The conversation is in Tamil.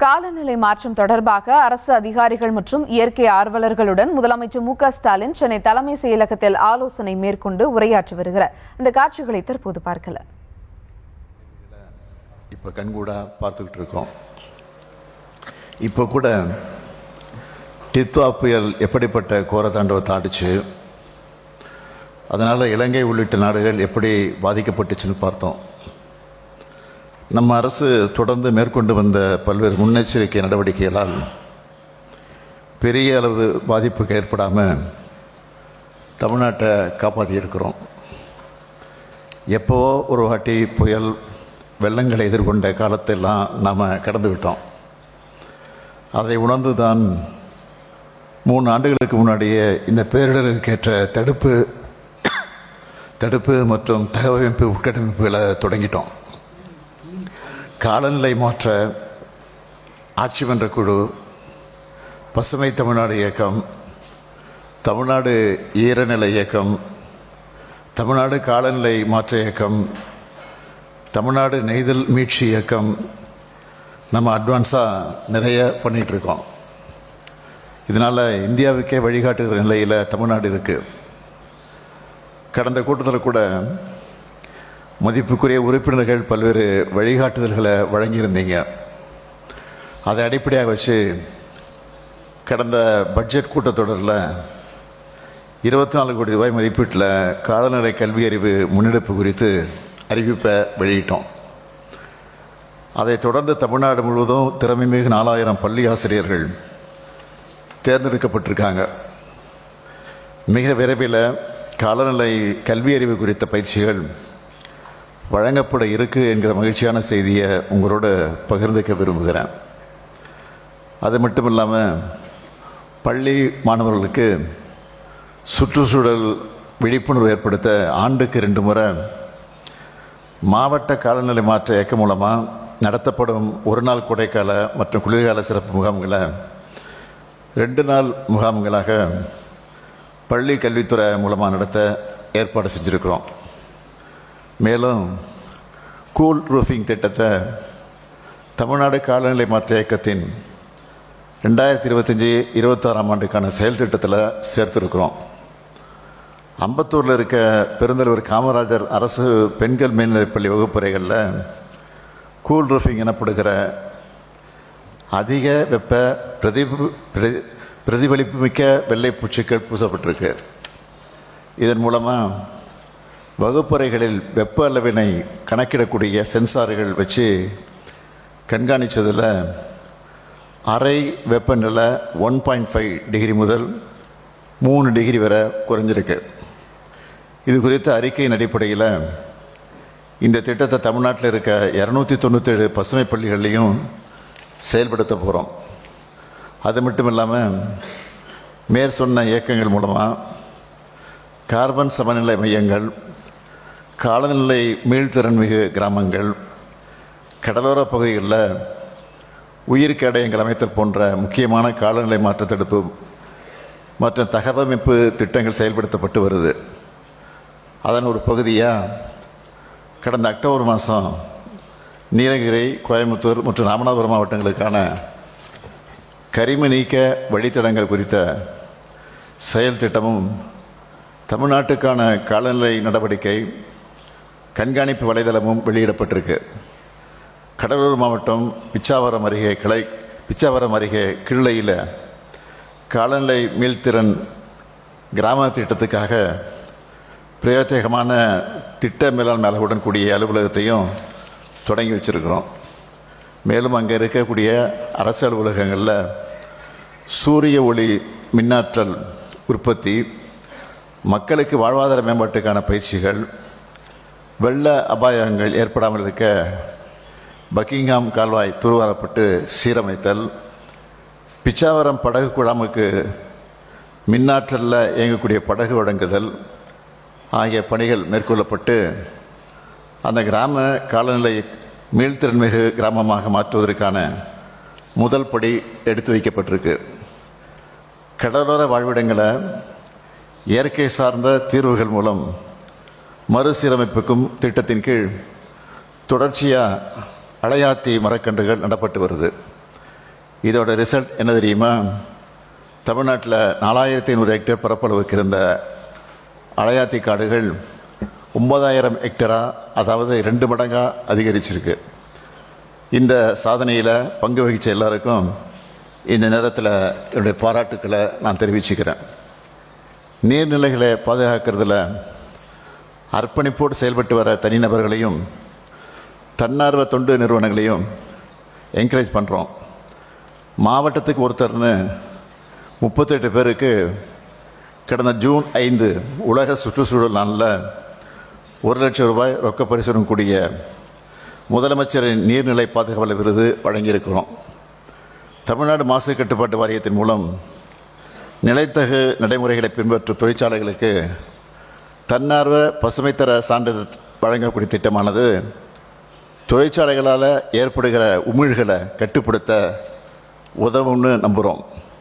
காலநிலை மாற்றம் தொடர்பாக அரசு அதிகாரிகள் மற்றும் இயற்கை ஆர்வலர்களுடன் முதலமைச்சர் மு க ஸ்டாலின் சென்னை தலைமை செயலகத்தில் ஆலோசனை மேற்கொண்டு உரையாற்றி வருகிறார். இந்த காட்சிகளை தற்போது பார்க்கலாம். இப்போ கண்கூடா பார்த்துக்கிட்டு இருக்கோம். இப்போ கூட டித்வா புயல் எப்படிப்பட்ட கோரதாண்டவத்தை ஆடிச்சு, அதனால் இலங்கை உள்ளிட்ட நாடுகள் எப்படி பாதிக்கப்பட்டுச்சுன்னு பார்த்தோம். நம்ம அரசு தொடர்ந்து மேற்கொண்டு வந்த பல்வேறு முன்னெச்சரிக்கை நடவடிக்கைகளால் பெரிய அளவு பாதிப்புக்கு ஏற்படாமல் தமிழ்நாட்டை காப்பாற்றியிருக்கிறோம். எப்போவோ ஒரு வாட்டி புயல் வெள்ளங்களை எதிர்கொண்ட காலத்தெல்லாம் நாம் கடந்து விட்டோம். அதை உணர்ந்து தான் 3 ஆண்டுகளுக்கு முன்னாடியே இந்த பேரிடருக்கேற்ற தடுப்பு மற்றும் தகவமைப்பு உட்கட்டமைப்புகளை தொடங்கிட்டோம். காலநிலை மாற்ற ஆட்சி மன்ற குழு, பசுமை தமிழ்நாடு இயக்கம், தமிழ்நாடு ஈரநிலை இயக்கம், தமிழ்நாடு காலநிலை மாற்ற இயக்கம், தமிழ்நாடு நெய்தல் மீட்சி இயக்கம், நம்ம அட்வான்ஸாக நிறைய பண்ணிகிட்ருக்கோம். இதனால் இந்தியாவுக்கே வழிகாட்டுகிற நிலையில் தமிழ்நாடு இருக்குது. கடந்த கூட்டத்தில் கூட மதிப்புக்குரிய உறுப்பினர்கள் பல்வேறு வழிகாட்டுதல்களை வழங்கியிருந்தீங்க. அதை அடிப்படையாக வச்சு கடந்த பட்ஜெட் கூட்டத்தொடரில் 24 கோடி ரூபாய் மதிப்பீட்டில் காலநிலை கல்வி அறிவு முன்னெடுப்பு குறித்து அறிவிப்பை வெளியிட்டோம். அதைத் தொடர்ந்து தமிழ்நாடு முழுவதும் திறமைமிகு 4000 பள்ளி ஆசிரியர்கள் தேர்ந்தெடுக்கப்பட்டிருக்காங்க. மிக விரைவில் காலநிலை கல்வி அறிவு குறித்த பயிற்சிகள் வழங்கப்பட இருக்கு என்கிற மகிழ்ச்சியான செய்தியை உங்களோட பகிர்ந்துக்க விரும்புகிறேன். அது மட்டும் இல்லாமல் பள்ளி மாணவர்களுக்கு சுற்றுச்சூழல் விழிப்புணர்வு ஏற்படுத்த ஆண்டுக்கு 2 முறை மாவட்ட காலநிலை மாற்ற இயக்கம் மூலமாக நடத்தப்படும் 1 நாள் கோடைக்கால மற்றும் குளிர்கால சிறப்பு முகாம்களை 2 நாள் முகாம்களாக பள்ளி கல்வித்துறை மூலமாக நடத்த ஏற்பாடு செஞ்சுருக்கிறோம். மேலும் கூல் ரூஃபிங் திட்டத்தை தமிழ்நாடு காலநிலை மாற்ற இயக்கத்தின் 2025-26 ஆண்டுக்கான செயல் திட்டத்தில் சேர்த்துருக்கிறோம். அம்பத்தூரில் இருக்க பெருந்தலைவர் காமராஜர் அரசு பெண்கள் மேல்நிலைப்பள்ளி வகுப்பறைகளில் கூல் ரூஃபிங் எனப்படுகிற அதிக வெப்ப பிரதிபலிப்பு மிக்க வெள்ளை பூச்சிகள் பூசப்பட்டிருக்கு. இதன் மூலமாக வகுப்பறைகளில் வெப்ப அளவினை கணக்கிடக்கூடிய சென்சார்கள் வச்சு கண்காணித்ததில் அறை வெப்பநிலை 1.5 டிகிரி முதல் 3 டிகிரி வரை குறைஞ்சிருக்கு. இது குறித்த அறிக்கையின் அடிப்படையில் இந்த திட்டத்தை தமிழ்நாட்டில் இருக்க 297 பசுமை பள்ளிகள்லையும் செயல்படுத்த போகிறோம். அது மட்டும் இல்லாமல் மேற்சொன்ன இயக்கங்கள் மூலமாக கார்பன் சமநிலை மையங்கள், காலநிலை மீள்திறன்மிகு கிராமங்கள், கடலோர பகுதிகளில் உயிர் கேடயங்கள் அமைத்தல் போன்ற முக்கியமான காலநிலை மாற்ற தடுப்பு மற்றும் தகவமைப்பு திட்டங்கள் செயல்படுத்தப்பட்டு வருது. அதன் ஒரு பகுதியாக கடந்த அக்டோபர் மாதம் நீலகிரி, கோயம்புத்தூர் மற்றும் ராமநாதபுரம் மாவட்டங்களுக்கான கரிம நீக்க வழித்தடங்கள் குறித்த செயல் திட்டமும், தமிழ்நாட்டுக்கான காலநிலை நடவடிக்கை கண்காணிப்பு வலைதளமும் வெளியிடப்பட்டிருக்கு. கடலூர் மாவட்டம் பிச்சாவரம் அருகே கிள்ளையில் காலநிலை மீள்திறன் கிராம திட்டத்துக்காக பிரயோஜகமான திட்ட மேலாண்மை அளவுடன் கூடிய அலுவலகத்தையும் தொடங்கி வச்சுருக்கிறோம். மேலும் அங்கே இருக்கக்கூடிய அரசு அலுவலகங்களில் சூரிய ஒளி மின்னாற்றல் உற்பத்தி, மக்களுக்கு வாழ்வாதார மேம்பாட்டுக்கான பயிற்சிகள், வெள்ள அபாயங்கள் ஏற்படாமல் இருக்க பக்கிங்ஹாம் கால்வாய் தூர்வாரப்பட்டு சீரமைத்தல், பிச்சாவரம் படகு குழாமுக்கு மின்னாற்றலில் இயங்கக்கூடிய படகு வழங்குதல் ஆகிய பணிகள் மேற்கொள்ளப்பட்டு அந்த கிராம காலநிலை மீள்திறன்மிகு கிராமமாக மாற்றுவதற்கான முதல் படி எடுத்து வைக்கப்பட்டிருக்கு. கடலோர வாழ்விடங்களை இயற்கை சார்ந்த தீர்வுகள் மூலம் மறுசீரமைப்புக்கும் திட்டத்தின் கீழ் தொடர்ச்சியாக அலையாத்தி மரக்கன்றுகள் நடப்பட்டு வருது. இதோட ரிசல்ட் என்ன தெரியுமா? தமிழ்நாட்டில் 4500 ஹெக்டேர் பரப்பளவுக்கு இருந்த அலையாத்தி காடுகள் 9000 ஹெக்டராக, அதாவது 2 மடங்காக அதிகரிச்சிருக்கு. இந்த சாதனையில் பங்கு வகித்த எல்லாருக்கும் இந்த நேரத்தில் என்னுடைய பாராட்டுக்களை நான் தெரிவிச்சுக்கிறேன். நீர்நிலைகளை பாதுகாக்கிறதுல அர்ப்பணிப்போடு செயல்பட்டு வர தனிநபர்களையும் தன்னார்வ தொண்டு நிறுவனங்களையும் என்கரேஜ் பண்ணுறோம். மாவட்டத்துக்கு ஒருத்தர்னு 38 பேருக்கு கடந்த ஜூன் 5 உலக சுற்றுச்சூழல் நாளில் 1 லட்சம் ரூபாய் ரொக்க பரிசுடன் கூடிய முதலமைச்சரின் நீர்நிலை பாதுகாவலர் விருது வழங்கியிருக்கிறோம். தமிழ்நாடு மாசு கட்டுப்பாட்டு வாரியத்தின் மூலம் நிலைத்தகு நடைமுறைகளை பின்பற்றும் தொழிற்சாலைகளுக்கு தன்னார்வ பசுமைத்தர சான்றிதழ் வழங்கக்கூடிய திட்டமானது தொழிற்சாலைகளால் ஏற்படுகிற உமிழ்களை கட்டுப்படுத்த உதவும்னு நம்புகிறோம்.